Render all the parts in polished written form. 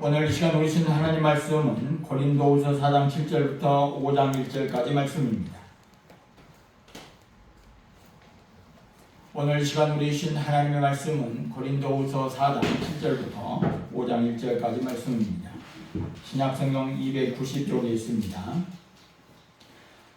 오늘 이 시간 우리 주신 하나님 말씀은 고린도후서 4장 7절부터 5장 1절까지 말씀입니다. 오늘 이 시간 우리 주신 하나님의 말씀은 고린도후서 4장 7절부터 5장 1절까지 말씀입니다. 신약성경 290쪽에 있습니다.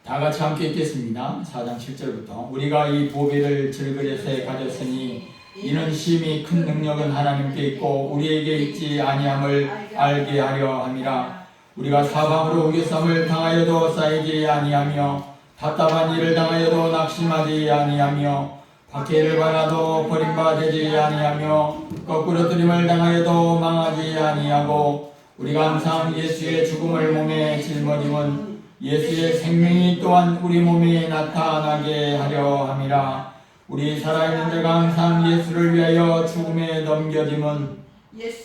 다 같이 함께 읽겠습니다. 4장 7절부터 우리가 이 보배를 질그릇에 가졌으니 이는 심히 큰 능력은 하나님께 있고 우리에게 있지 아니함을 알게 하려 함이라. 우리가 사방으로 우겨쌈을 당하여도 쌓이지 아니하며 답답한 일을 당하여도 낙심하지 아니하며 박해를 받아도 버림받지 아니하며 거꾸로 들임을 당하여도 망하지 아니하고 우리가 항상 예수의 죽음을 몸에 짊어짐은 예수의 생명이 또한 우리 몸에 나타나게 하려 함이라. 우리 살아있는 자가 항상 예수를 위하여 죽음에 넘겨짐은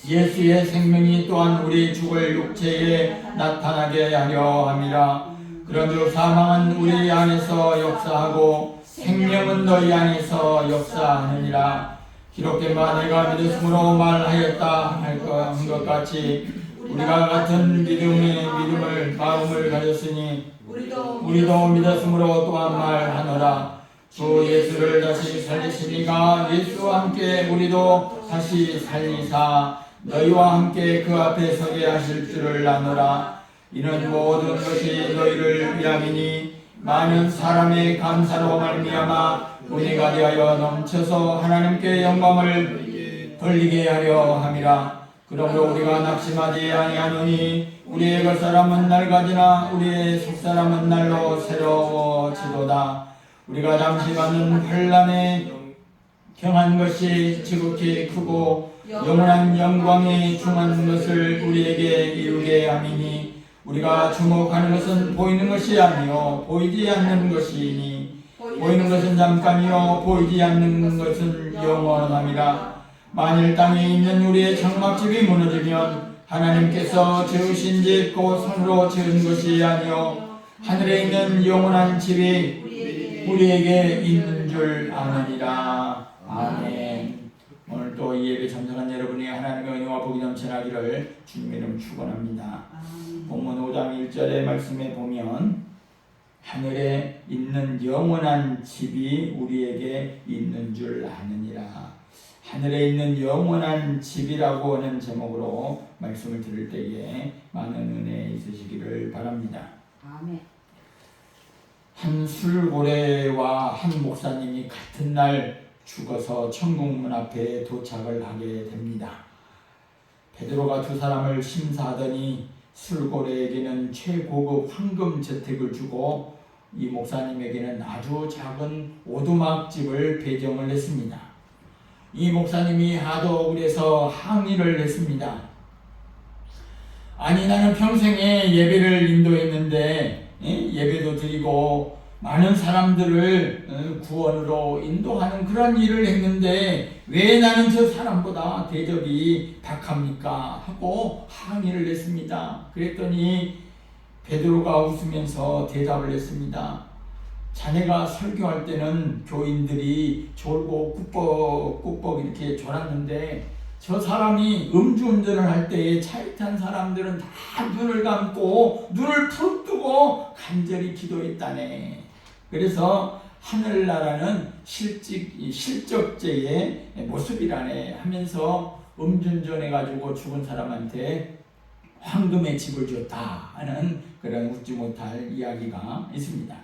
예수의 생명이 또한 우리 죽을 육체에 나타나게 하려 함이라. 그런즉 사망은 우리 안에서 역사하고 생명은 너희 안에서 역사하느니라. 기록된 바 내가 믿음으로 말하였다 한 것 같이 우리가 같은 믿음을 마음을 가졌으니 우리도 믿었으므로 또한 말하노라. 주 예수를 다시 살리시니가 예수와 함께 우리도 다시 살리사 너희와 함께 그 앞에 서게 하실 줄을 아노라. 이는 모든 것이 너희를 위함이니 많은 사람의 감사로 말미암아 은혜가 되어 넘쳐서 하나님께 영광을 돌리게 하려 함이라. 그러므로 우리가 낙심하지 아니하노니 우리의 겉사람은 낡아지나 우리의 속사람은 날로 새로워지도다. 우리가 잠시 받는 환난에 경한 것이 지극히 크고 영원한 영광이 중한 것을 우리에게 이루게 함이니 우리가 주목하는 것은 보이는 것이 아니요 보이지 않는 것이니 보이는 것은 잠깐이요 보이지 않는 것은 영원함이라. 만일 땅에 있는 우리의 장막집이 무너지면 하나님께서 지으신 집 곧 손으로 지은 것이 아니요 하늘에 있는 영원한 집이 우리에게 있는 줄 아느니라. 아멘. 오늘 또 이 예배 참석한 여러분이 하나님의 은혜와 복이 넘쳐나기를 주님의 이름 축원합니다. 본문 5장 1절의 말씀에 보면 하늘에 있는 영원한 집이 우리에게 있는 줄 아느니라. 하늘에 있는 영원한 집이라고 하는 제목으로 말씀을 들을 때에 많은 은혜 있으시기를 바랍니다. 아멘. 한 술고래와 한 목사님이 같은 날 죽어서 천국문 앞에 도착을 하게 됩니다. 베드로가 두 사람을 심사하더니 술고래에게는 최고급 황금 저택을 주고 이 목사님에게는 아주 작은 오두막집을 배정을 했습니다. 이 목사님이 하도 억울해서 항의를 했습니다. 아니 나는 평생에 예배를 인도했는데 예배도 드리고 많은 사람들을 구원으로 인도하는 그런 일을 했는데 왜 나는 저 사람보다 대접이 박합니까? 하고 항의를 했습니다. 그랬더니 베드로가 웃으면서 대답을 했습니다. 자네가 설교할 때는 교인들이 졸고 꾸벅꾸벅 이렇게 졸았는데 저 사람이 음주운전을 할 때에 차에 탄 사람들은 다 눈을 감고 눈을 푹 뜨고 간절히 기도했다네. 그래서 하늘나라는 실적제의 모습이라네 하면서 음주운전해가지고 죽은 사람한테 황금의 집을 줬다 하는 그런 웃지 못할 이야기가 있습니다.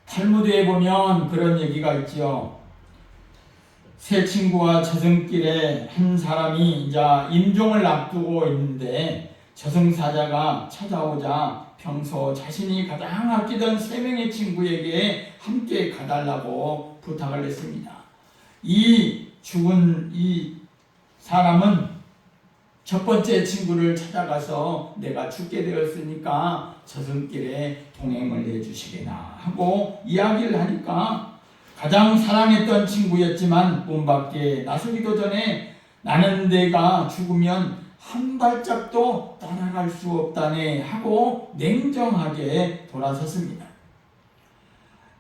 탈무드에 보면 그런 얘기가 있죠. 새 친구와 저승길에 한 사람이 이제 임종을 앞두고 있는데 저승사자가 찾아오자 평소 자신이 가장 아끼던 세 명의 친구에게 함께 가달라고 부탁을 했습니다. 이 죽은 이 사람은 첫 번째 친구를 찾아가서 내가 죽게 되었으니까 저승길에 동행을 해주시게나 하고 이야기를 하니까 가장 사랑했던 친구였지만 문 밖에 나서기도 전에 나는 내가 죽으면 한 발짝도 따라갈 수 없다네 하고 냉정하게 돌아섰습니다.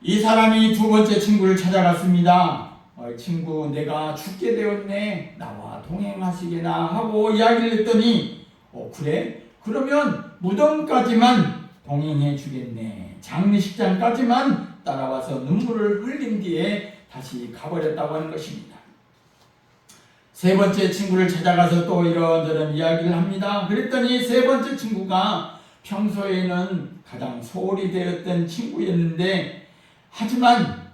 이 사람이 두 번째 친구를 찾아갔습니다. 친구 내가 죽게 되었네 나와 동행하시게나 하고 이야기를 했더니 그래? 그러면 무덤까지만 동행해 주겠네. 장례식장까지만 따라와서 눈물을 흘린 뒤에 다시 가버렸다고 하는 것입니다. 세 번째 친구를 찾아가서 또 이런저런 이야기를 합니다. 그랬더니 세 번째 친구가 평소에는 가장 소홀히 되었던 친구였는데, 하지만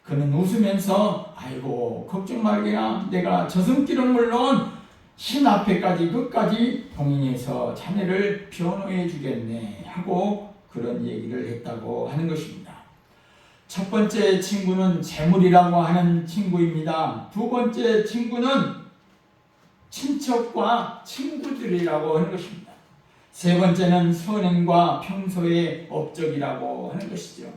그는 웃으면서 아이고 걱정 말게나, 내가 저승길은 물론 신 앞에까지 끝까지 동행해서 자네를 변호해 주겠네 하고 그런 얘기를 했다고 하는 것입니다. 첫 번째 친구는 재물이라고 하는 친구입니다. 두 번째 친구는 친척과 친구들이라고 하는 것입니다. 세 번째는 선행과 평소의 업적이라고 하는 것이죠.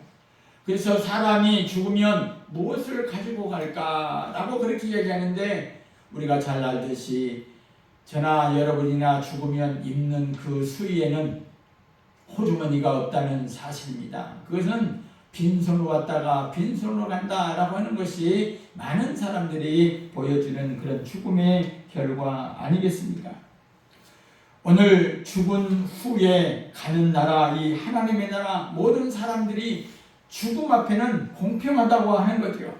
그래서 사람이 죽으면 무엇을 가지고 갈까라고 그렇게 얘기하는데, 우리가 잘 알듯이 저나 여러분이나 죽으면 입는 그 수의에는 호주머니가 없다는 사실입니다. 그것은 빈손으로 왔다가 빈손으로 간다라고 하는 것이 많은 사람들이 보여주는 그런 죽음의 결과 아니겠습니까? 오늘 죽은 후에 가는 나라, 이 하나님의 나라, 모든 사람들이 죽음 앞에는 공평하다고 하는 거죠.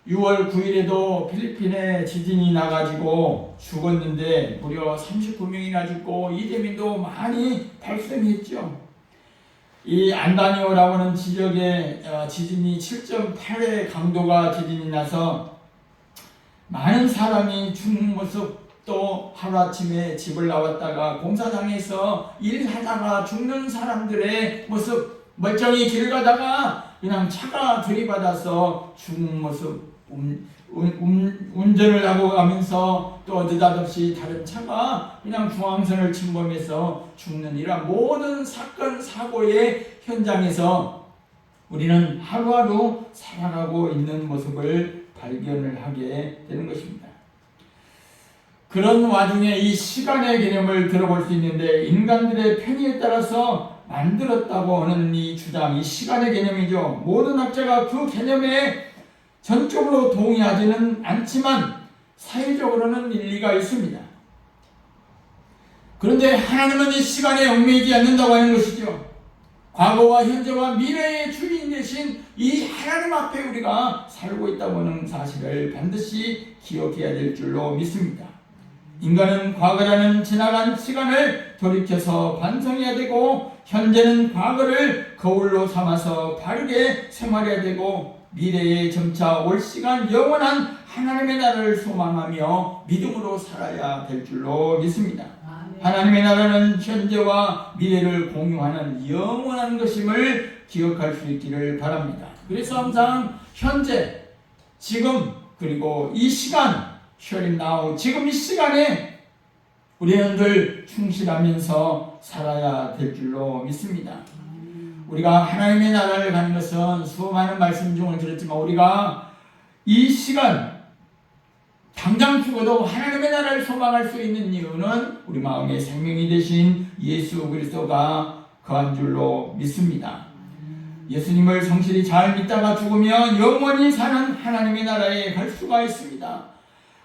6월 9일에도 필리핀에 지진이 나가지고 죽었는데 무려 39명이나 죽고 이재민도 많이 발생했죠. 이 안다니오라고 하는 지역에 지진이 7.8의 강도가 지진이 나서 많은 사람이 죽는 모습도, 하루아침에 집을 나왔다가 공사장에서 일하다가 죽는 사람들의 모습, 멀쩡히 길 가다가 그냥 차가 들이받아서 죽는 모습, 운전을 하고 가면서 또 느닷없이 다른 차가 그냥 중앙선을 침범해서 죽는 이런 모든 사건 사고의 현장에서 우리는 하루하루 살아가고 있는 모습을 발견을 하게 되는 것입니다. 그런 와중에 이 시간의 개념을 들어볼 수 있는데, 인간들의 편의에 따라서 만들었다고 하는 이 주장, 이 시간의 개념이죠. 모든 학자가 그 개념에 전적으로 동의하지는 않지만 사회적으로는 일리가 있습니다. 그런데 하나님은 이 시간에 얽매이지 않는다고 하는 것이죠. 과거와 현재와 미래의 주인 되신 이 하나님 앞에 우리가 살고 있다고 하는 사실을 반드시 기억해야 될 줄로 믿습니다. 인간은 과거라는 지나간 시간을 돌이켜서 반성해야 되고, 현재는 과거를 거울로 삼아서 바르게 생활해야 되고, 미래에 점차 올 시간 영원한 하나님의 나라를 소망하며 믿음으로 살아야 될 줄로 믿습니다. 하나님의 나라는 현재와 미래를 공유하는 영원한 것임을 기억할 수 있기를 바랍니다. 그래서 항상 현재, 지금, 그리고 이 시간, here and now, 지금 이 시간에 우리는 늘 충실하면서 살아야 될 줄로 믿습니다. 우리가 하나님의 나라를 가는 것은 수많은 말씀 중을 들었지만, 우리가 이 시간 당장 죽어도 하나님의 나라를 소망할 수 있는 이유는 우리 마음에 생명이 되신 예수 그리스도가 거한 줄로 믿습니다. 예수님을 성실히 잘 믿다가 죽으면 영원히 사는 하나님의 나라에 갈 수가 있습니다.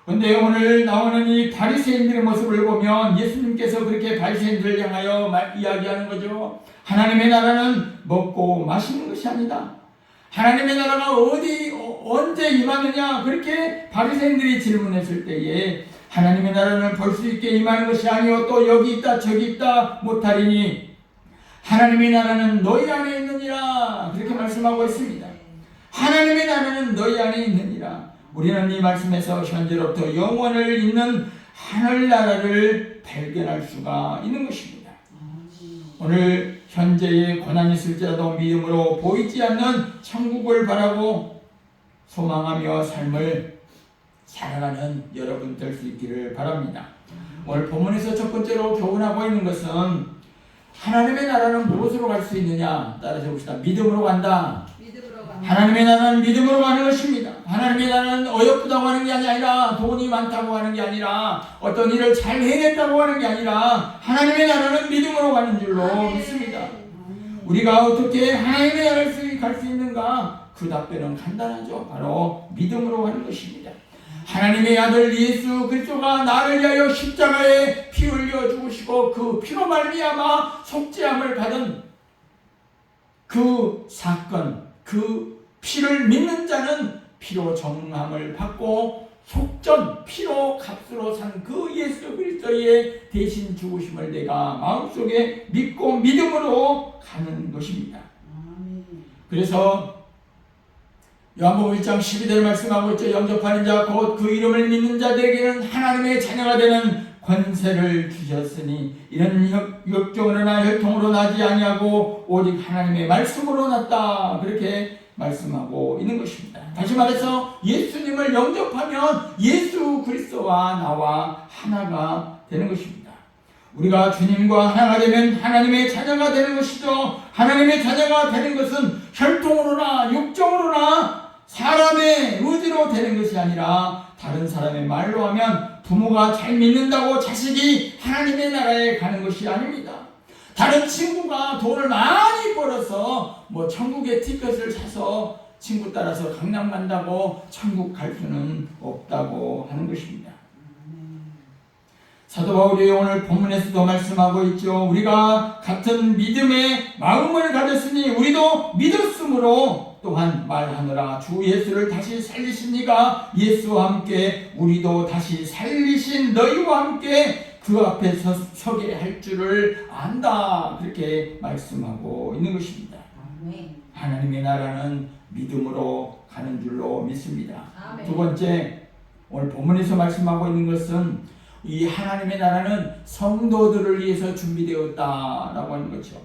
그런데 오늘 나오는 이 바리새인들의 모습을 보면 예수님께서 그렇게 바리새인들을 향하여 이야기하는 거죠. 하나님의 나라는 먹고 마시는 것이 아니다. 하나님의 나라가 언제 임하느냐, 그렇게 바리새인들이 질문했을 때에 하나님의 나라는 볼 수 있게 임하는 것이 아니요 또 여기 있다 저기 있다 못하리니 하나님의 나라는 너희 안에 있느니라, 그렇게 말씀하고 있습니다. 하나님의 나라는 너희 안에 있느니라. 우리는 이 말씀에서 현재로부터 영원을 잇는 하늘나라를 발견할 수가 있는 것입니다. 오늘 현재의 고난이 있을지라도 믿음으로 보이지 않는 천국을 바라고 소망하며 삶을 살아가는 여러분 될 수 있기를 바랍니다. 오늘 본문에서 첫 번째로 교훈하고 있는 것은 하나님의 나라는 무엇으로 갈 수 있느냐, 따라서 봅시다. 믿음으로 간다. 하나님의 나라는 믿음으로 가는 것입니다. 하나님의 나라는 어여쁘다고 하는 게 아니라, 돈이 많다고 하는 게 아니라, 어떤 일을 잘 해냈다고 하는 게 아니라, 하나님의 나라는 믿음으로 가는 줄로 믿습니다. 우리가 어떻게 하나님의 나라를 갈 수 있는가? 그 답변은 간단하죠. 바로 믿음으로 가는 것입니다. 하나님의 아들 예수 그리스도가 나를 위하여 십자가에 피 흘려 죽으시고 그 피로 말미암아 속죄함을 받은 그 사건, 그 피를 믿는 자는 피로 정함을 받고 속전, 피로 값으로 산 그 예수 그리스도의 대신 죽으심을 내가 마음속에 믿고 믿음으로 가는 것입니다. 그래서 요한복음 1장 12절 말씀하고 있죠. 영접하는 자 곧 그 이름을 믿는 자들에게는 하나님의 자녀가 되는 권세를 주셨으니 이런 역정으로나 혈통으로 나지 아니하고 오직 하나님의 말씀으로 났다. 그렇게 말씀하고 있는 것입니다. 다시 말해서 예수님을 영접하면 예수 그리스도와 나와 하나가 되는 것입니다. 우리가 주님과 하나가 되면 하나님의 자녀가 되는 것이죠. 하나님의 자녀가 되는 것은 혈통으로나 육정으로나 사람의 의지로 되는 것이 아니라 다른 사람의 말로 하면 부모가 잘 믿는다고 자식이 하나님의 나라에 가는 것이 아닙니다. 다른 친구가 돈을 많이 벌어서 천국의 티켓을 사서 친구 따라서 강남 간다고 천국 갈 수는 없다고 하는 것입니다. 사도 바울이 오늘 본문에서도 말씀하고 있죠. 우리가 같은 믿음의 마음을 가졌으니 우리도 믿었으므로 또한 말하느라 주 예수를 다시 살리시니가 예수와 함께 우리도 다시 살리신 너희와 함께 그 앞에 서게 할 줄을 안다. 그렇게 말씀하고 있는 것입니다. 아멘. 하나님의 나라는 믿음으로 가는 줄로 믿습니다. 아멘. 두 번째, 오늘 본문에서 말씀하고 있는 것은 이 하나님의 나라는 성도들을 위해서 준비되었다라고 하는 거죠.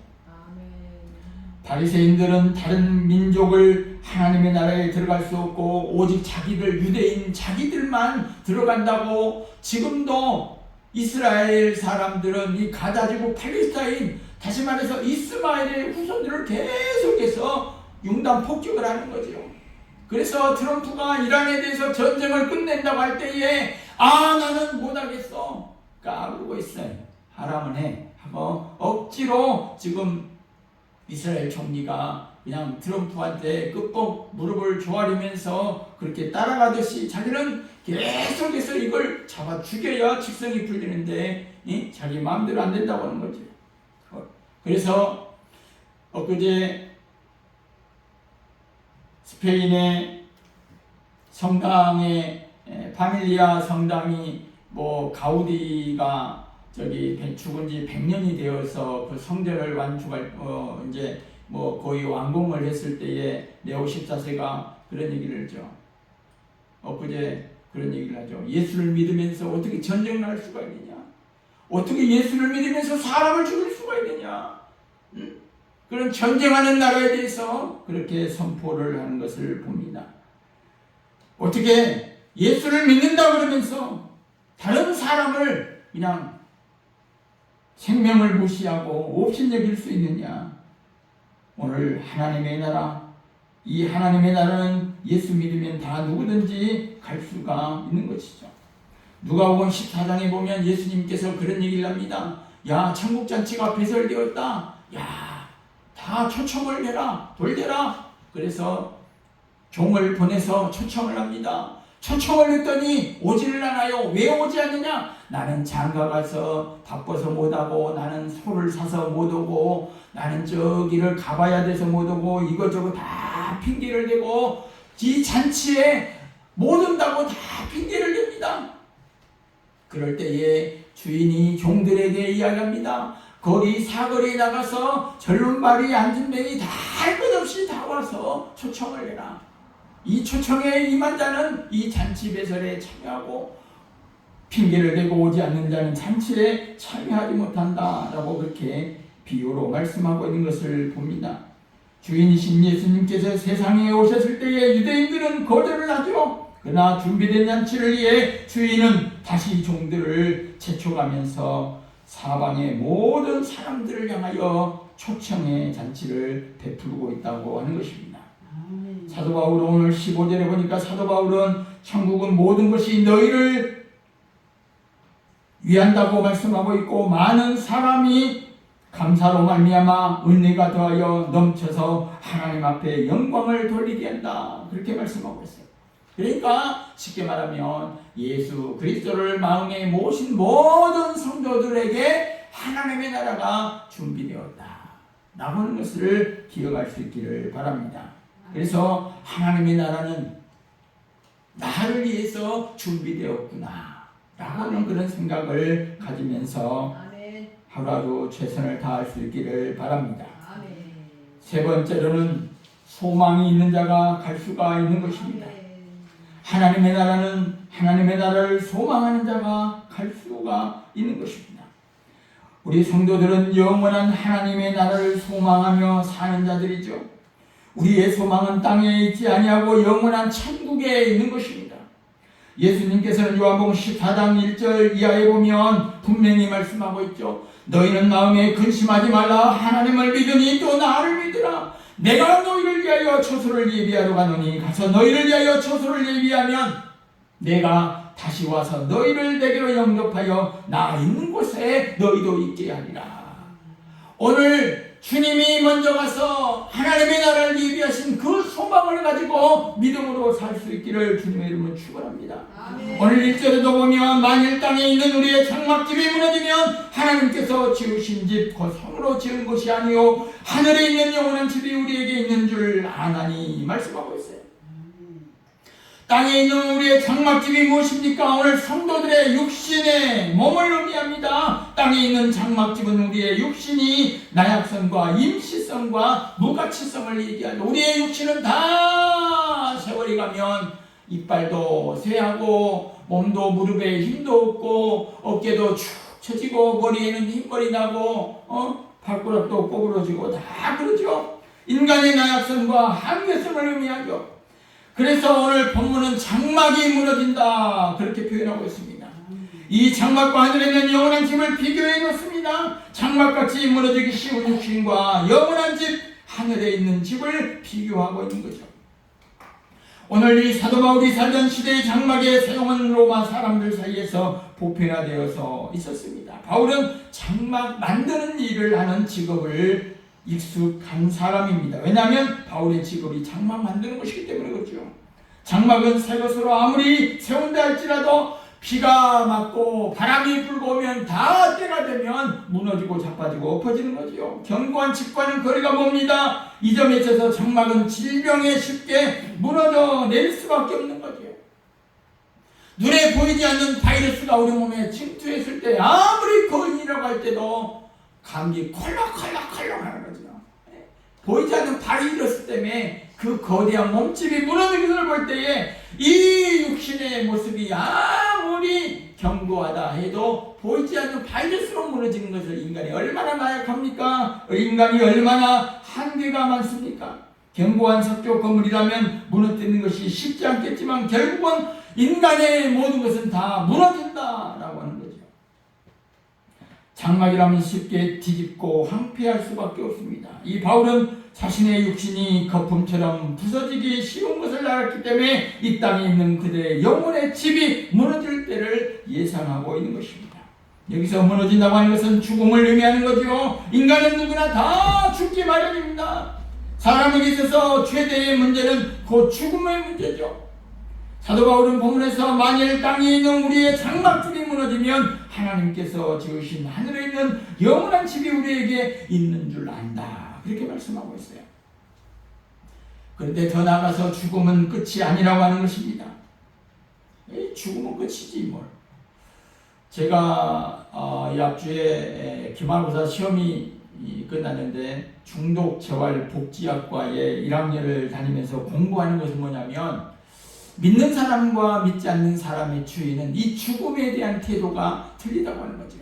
바리새인들은 다른 민족을 하나님의 나라에 들어갈 수 없고 오직 자기들 유대인 자기들만 들어간다고 지금도 이스라엘 사람들은 이 가자지구 팔레스타인 다시 말해서 이스마엘의 후손들을 계속해서 융단 폭격을 하는 거죠. 그래서 트럼프가 이란에 대해서 전쟁을 끝낸다고 할 때에 나는 못하겠어 까불고 있어요. 하라면 해 하고 억지로 지금 이스라엘 총리가 그냥 트럼프한테 끝복 무릎을 조아리면서 그렇게 따라가듯이 자기는 계속해서 이걸 잡아 죽여야 직성이 풀리는데 자기 마음대로 안 된다고 하는 거죠. 그래서 엊그제 스페인의 성당의 파밀리아 성당이 가우디가 죽은 지 100년이 되어서 그 성전을 완축할 이제 거의 완공을 했을 때에 레오 14세가 그런 얘기를 했죠. 엊그제 그런 얘기를 하죠. 예수를 믿으면서 어떻게 전쟁을 할 수가 있느냐? 어떻게 예수를 믿으면서 사람을 죽일 수가 있느냐? 그런 전쟁하는 나라에 대해서 그렇게 선포를 하는 것을 봅니다. 어떻게 예수를 믿는다 그러면서 다른 사람을 그냥 생명을 무시하고 업신여길 수 있느냐? 오늘 하나님의 나라, 이 하나님의 나라는 예수 믿으면 다 누구든지 갈 수가 있는 것이죠. 누가복음 14장에 보면 예수님께서 그런 얘기를 합니다. 야, 천국잔치가 배설되었다. 야, 다 초청을 해라. 돌려라. 그래서 종을 보내서 초청을 합니다. 초청을 했더니 오지를 않아요. 왜 오지 않느냐? 나는 장가 가서 바빠서 못하고, 나는 소를 사서 못 오고, 나는 저기를 가봐야 돼서 못 오고, 이것저것 다 핑계를 대고, 이 잔치에 못 온다고 다 핑계를 댑니다. 그럴 때에 주인이 종들에게 이야기합니다. 거리 사거리에 나가서 절름발이 앉은뱅이 다 할 것 없이 다 와서 초청을 해라. 이 초청에 임한 자는 이 잔치 배설에 참여하고, 핑계를 대고 오지 않는 자는 잔치에 참여하지 못한다 라고 그렇게 비유로 말씀하고 있는 것을 봅니다. 주인이신 예수님께서 세상에 오셨을 때에 유대인들은 거절을 하죠. 그러나 준비된 잔치를 위해 주인은 다시 종들을 재촉하면서 사방의 모든 사람들을 향하여 초청의 잔치를 베풀고 있다고 하는 것입니다. 사도 바울은 오늘 15절에 보니까 사도 바울은 천국은 모든 것이 너희를 위한다고 말씀하고 있고, 많은 사람이 감사로 말미암아 은혜가 더하여 넘쳐서 하나님 앞에 영광을 돌리게 한다. 그렇게 말씀하고 있어요. 그러니까 쉽게 말하면 예수 그리스도를 마음에 모신 모든 성도들에게 하나님의 나라가 준비되었다 라고 하는 것을 기억할 수 있기를 바랍니다. 그래서 하나님의 나라는 나를 위해서 준비되었구나 라고 하는 그런 생각을 가지면서 하루하루 최선을 다할 수 있기를 바랍니다. 세 번째로는 소망이 있는 자가 갈 수가 있는 것입니다. 하나님의 나라는 하나님의 나라를 소망하는 자가 갈 수가 있는 것입니다. 우리 성도들은 영원한 하나님의 나라를 소망하며 사는 자들이죠. 우리의 소망은 땅에 있지 아니하고 영원한 천국에 있는 것입니다. 예수님께서는 요한복음 14장 1절 이하에 보면 분명히 말씀하고 있죠. 너희는 마음에 근심하지 말라. 하나님을 믿으니 또 나를 믿으라. 내가 너희를 위하여 처소를 예비하러 가노니 가서 너희를 위하여 처소를 예비하면 내가 다시 와서 너희를 내게로 영접하여 나 있는 곳에 너희도 있게 하리라. 오늘 주님이 먼저 가서 하나님의 나라를 예비하신 그 소망을 가지고 믿음으로 살 수 있기를 주님의 이름으로 축원합니다. 오늘 1절에도 보면 만일 땅에 있는 우리의 장막집이 무너지면 하나님께서 지으신 집 곧 손으로 지은 것이 아니요 하늘에 있는 영원한 집이 우리에게 있는 줄 아나니 말씀하고 있어요. 땅에 있는 우리의 장막집이 무엇입니까? 오늘 성도들의 육신의 몸을 의미합니다. 땅에 있는 장막집은 우리의 육신이 나약성과 임시성과 무가치성을 얘기하죠. 우리의 육신은 다 세월이 가면 이빨도 쇠하고 몸도 무릎에 힘도 없고 어깨도 축 처지고 머리에는 흰머리 나고 발가락도 꼬부러지고 다 그러죠. 인간의 나약성과 한계성을 의미하죠. 그래서 오늘 본문은 장막이 무너진다 그렇게 표현하고 있습니다. 이 장막과 하늘에 있는 영원한 집을 비교해 놓습니다. 장막같이 무너지기 쉬운 육신과 영원한 집 하늘에 있는 집을 비교하고 있는 거죠. 오늘 이 사도 바울이 살던 시대의 장막의 사용은 로마 사람들 사이에서 보편화되어서 있었습니다. 바울은 장막 만드는 일을 하는 직업을 익숙한 사람입니다. 왜냐하면 바울의 직업이 장막 만드는 것이기 때문에 그렇죠. 장막은 새 것으로 아무리 세운다 할지라도 비가 맞고 바람이 불고 오면 다 때가 되면 무너지고 자빠지고 엎어지는 거죠. 견고한 집과는 거리가 멉니다. 이 점에 있어서 장막은 질병에 쉽게 무너져 내릴 수밖에 없는 거죠. 눈에 보이지 않는 바이러스가 우리 몸에 침투했을 때 아무리 거인이라고 할 때도 감기 콜록콜록 하는 거죠. 보이지 않는 바이러스 때문에 그 거대한 몸집이 무너지는 것을 볼 때에 이 육신의 모습이 아무리 견고하다 해도 보이지 않는 바이러스로 무너지는 것을 인간이 얼마나 나약합니까? 인간이 얼마나 한계가 많습니까? 견고한 석조 건물이라면 무너뜨리는 것이 쉽지 않겠지만 결국은 인간의 모든 것은 다 무너진다라고 하는 거죠. 장막이라면 쉽게 뒤집고 황폐할 수밖에 없습니다. 이 바울은 자신의 육신이 거품처럼 부서지기 쉬운 것을 알았기 때문에 이 땅에 있는 그들의 영혼의 집이 무너질 때를 예상하고 있는 것입니다. 여기서 무너진다고 하는 것은 죽음을 의미하는 거죠. 인간은 누구나 다 죽기 마련입니다. 사람에게 있어서 최대의 문제는 곧 죽음의 문제죠. 사도 바울은 본문에서 만일 땅에 있는 우리의 장막집이 무너지면 하나님께서 지으신 하늘에 있는 영원한 집이 우리에게 있는 줄 안다 그렇게 말씀하고 있어요. 그런데 더 나아가서 죽음은 끝이 아니라고 하는 것입니다. 죽음은 끝이지 뭘. 제가 이 앞주에 기말고사 시험이 끝났는데 중독재활복지학과에 1학년을 다니면서 공부하는 것은 뭐냐면 믿는 사람과 믿지 않는 사람의 주의는 이 죽음에 대한 태도가 틀리다고 하는 거죠.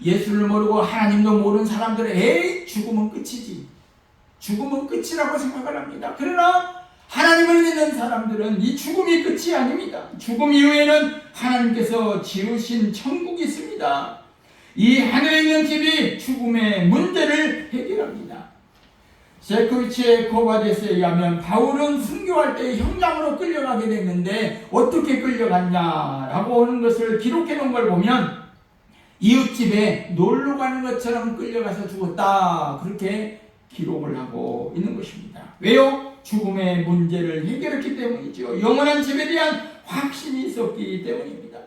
예수를 모르고 하나님도 모르는 사람들은 에이 죽음은 끝이지. 죽음은 끝이라고 생각을 합니다. 그러나 하나님을 믿는 사람들은 이 죽음이 끝이 아닙니다. 죽음 이후에는 하나님께서 지으신 천국이 있습니다. 이 하늘에 있는 집이 죽음의 문제를 해결합니다. 세코비치의 코바데스에 의하면 바울은 순교할 때 형장으로 끌려가게 됐는데 어떻게 끌려갔냐라고 하는 것을 기록해 놓은 걸 보면 이웃집에 놀러 가는 것처럼 끌려가서 죽었다 그렇게 기록을 하고 있는 것입니다. 왜요? 죽음의 문제를 해결했기 때문이죠. 영원한 집에 대한 확신이 있었기 때문입니다.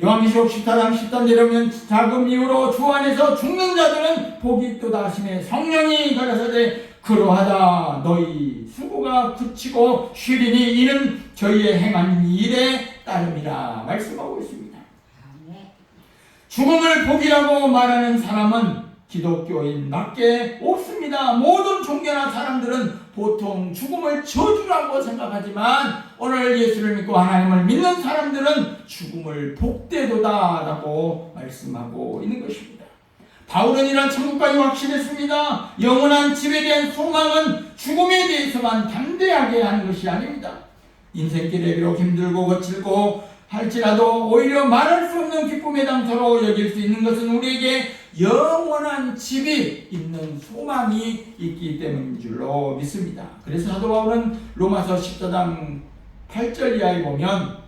요한계시록 14장 13절에 보면 작은 이유로 주 안에서 죽는 자들은 복이 있도다 하시매 성령이 가라사대 그러하다 너희 수고가 그치고 쉬리니 이는 저희의 행한 일에 따름이라 말씀하고 있습니다. 죽음을 복이라고 말하는 사람은 기독교인 밖에 없습니다. 모든 종교나 사람들은 보통 죽음을 저주라고 생각하지만 오늘 예수를 믿고 하나님을 믿는 사람들은 죽음을 복되도다라고 말씀하고 있는 것입니다. 바울은 이런 천국까지 확신했습니다. 영원한 집에 대한 소망은 죽음에 대해서만 담대하게 하는 것이 아닙니다. 인생길에 비록 힘들고 거칠고 할지라도 오히려 말할 수 없는 기쁨의 당토로 여길 수 있는 것은 우리에게 영원한 집이 있는 소망이 있기 때문인 줄로 믿습니다. 그래서 사도 바울은 로마서 14장 8절 이하에 보면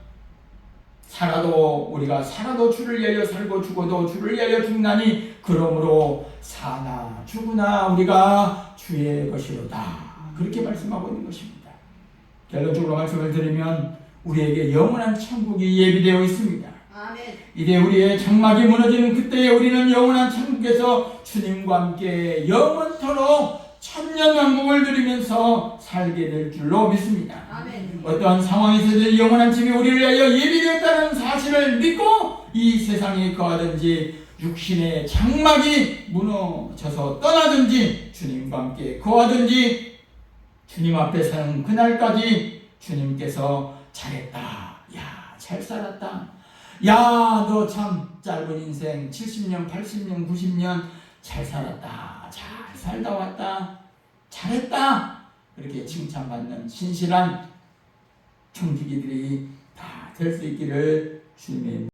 우리가 살아도 주를 위하여 살고 죽어도 주를 위하여 죽나니 그러므로 사나 죽으나 우리가 주의 것이로다. 그렇게 말씀하고 있는 것입니다. 결론적으로 말씀을 드리면 우리에게 영원한 천국이 예비되어 있습니다. 아멘. 이제 우리의 장막이 무너지는 그때에 우리는 영원한 천국에서 주님과 함께 영원토록 천년왕국을 누리면서 살게 될 줄로 믿습니다. 아멘. 어떠한 상황에서든 영원한 집이 우리를 위하여 예비되었다는 사실을 믿고 이 세상에 거하든지 육신의 장막이 무너져서 떠나든지 주님과 함께 거하든지 주님 앞에 사는 그날까지 주님께서 잘했다. 야, 잘 살았다. 야, 너 참 짧은 인생 70년, 80년, 90년 잘 살았다. 잘 살다 왔다. 잘했다. 이렇게 칭찬받는 신실한 청지기들이 다 될 수 있기를 주님의